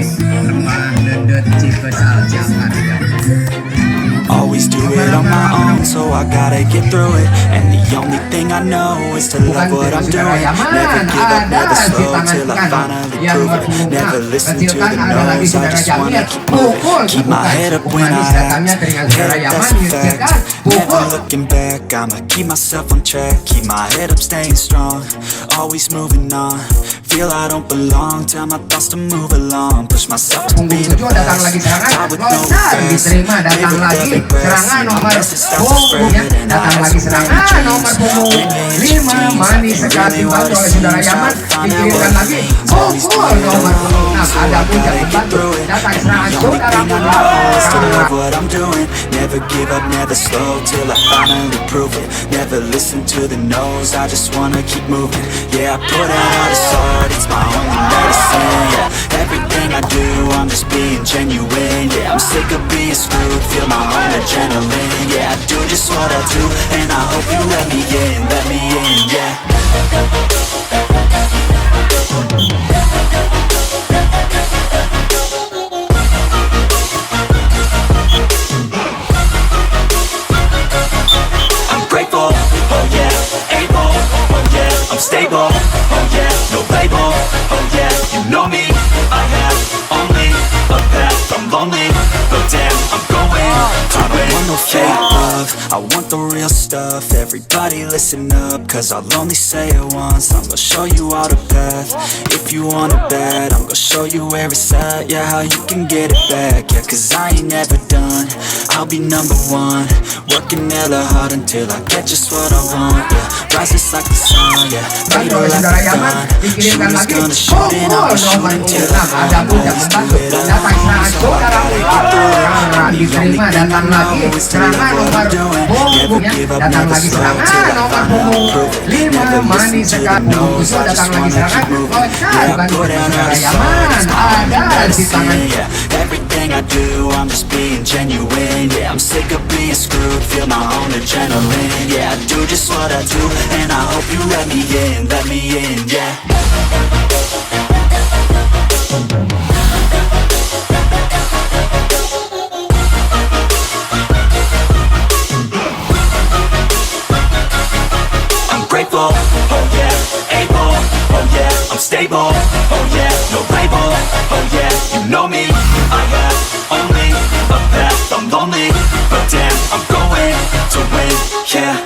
Lemah dedet Cipesal Jakarta. Always do it on my own, so I gotta get through it. And the only thing I know is to love what I'm doing. Never give up, never slow till I finally prove it. Never listen to the no's, I just wanna keep moving. Keep my head up when I act, head up, that's a fact. Never looking back, I'ma keep myself on track. Keep my head up, staying strong, always moving on. Feel I don't belong, tell my thoughts to move along. Push myself to be the best, die with no regrets. Datang lagi serangan nomor punggung ya, datang lagi serangan nomor punggung 5 manis sekali dibantu oleh saudara Yaman, dikirimkan lagi pukul nomor punggung 6. Ada pun yang membantu datang serangan saudara what I'm doing. Never give up, never slow till I finally prove it. Never listen to the no's, I just wanna keep moving. Yeah, I put out all this art, it's my only medicine. Yeah, everything I do, I'm just being genuine. Yeah, I'm sick of being screwed, feel my own adrenaline. Yeah, I do just what I do, and I hope you let me in, yeah. I'm grateful, oh yeah, able, oh yeah, I'm stable, oh yeah, no label, oh yeah, you know me, I have only a path, I'm lonely, but damn, I'm going to win. I don't want no fake love, I want the real stuff. Everybody listen up, cause I'll only say it once. I'm gonna show you all the path. If you want it bad, I'm gonna show you where it's at. Yeah, how you can get it back. Yeah, cause I ain't never done, I'll be number one. Working hella hard until I get just what I want. Yeah, rises like the sun, yeah, later like the dawn. dikirimkan lagi Shooters gonna shoot and I'ma pukul nomor shoot punggung until 6. Ada pun yang membantu datang serangan saudara diterima, datang lagi serangan nomor punggung ya, datang lagi serangan nomor punggung 5 manis sekali punggung itu, datang lagi serangan dibantu oleh saudara Yaman, ada di tangan. Everything I do, I'm just being genuine. Yeah, I'm sick of being screwed, feel my own adrenaline. Yeah, I do just what I do, and I hope you let me in, yeah. I'm grateful, oh yeah, able, oh yeah, I'm stable, oh yeah, no label, oh yeah, you know me, I have only a path, I'm lonely, but damn, I'm going to win, yeah.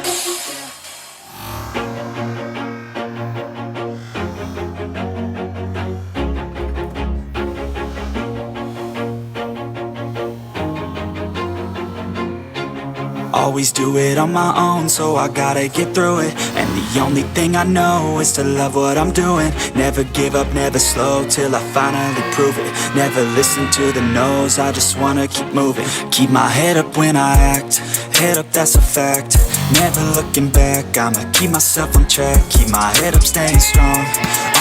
Always do it on my own, so I gotta get through it. And the only thing I know is to love what I'm doing. Never give up, never slow till I finally prove it. Never listen to the no's, I just wanna keep moving. Keep my head up when I act, head up, that's a fact. Never looking back, I'ma keep myself on track. Keep my head up, staying strong,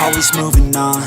always moving on.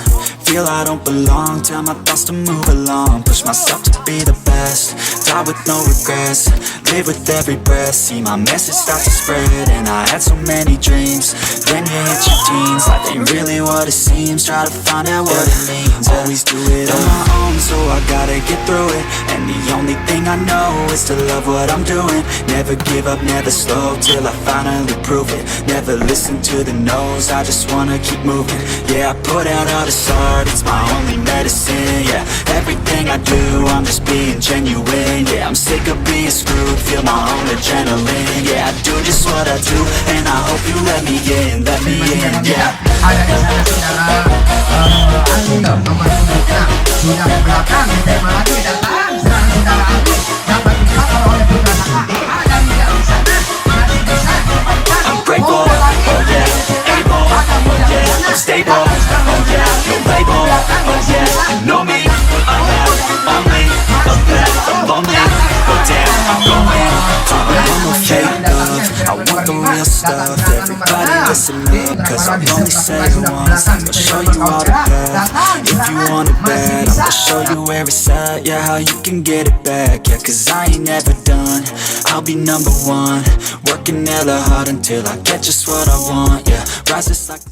Feel I don't belong, tell my thoughts to move along. Push myself to be the best, die with no regrets. Live with every breath, see my message start to spread. And I had so many dreams, then you hit your teens. Life ain't really what it seems, try to find out what it means. Always do it on my own, so I gotta get through it. And the only thing I know is to love what I'm doing. Never give up, never slow till I finally prove it. Never listen to the no's, I just wanna keep moving. Yeah, I put out all this art, it's my only medicine. Yeah, everything I do, I'm just being genuine. Yeah, I'm sick of being screwed, feel my own adrenaline. Yeah, I do just what I do, and I hope you let me in, yeah. Ada di sana saudara Andi nomor punggung 6 sudah ke belakang, diterima lagi datang serangan saudara Andi dapat dikawal oleh Putra Saka. Ada tidak di sana, masih bisa dimainkan. I'm grateful, oh yeah, able, oh yeah, I'm stable, oh yeah, no label, oh yeah, you know me, I have only a path, I'm lonely, but damn, I'm going to win. I'm no fake love, I want the real stuff. Everybody listen up, cause I'll only say it once. I'm gonna show you all the path. If you want it bad, I'm gonna show you where it's at. Yeah, how you can get it back. Yeah, cause I ain't never done, I'll be number one. Working hella hard until I get just what I want. Yeah, rises like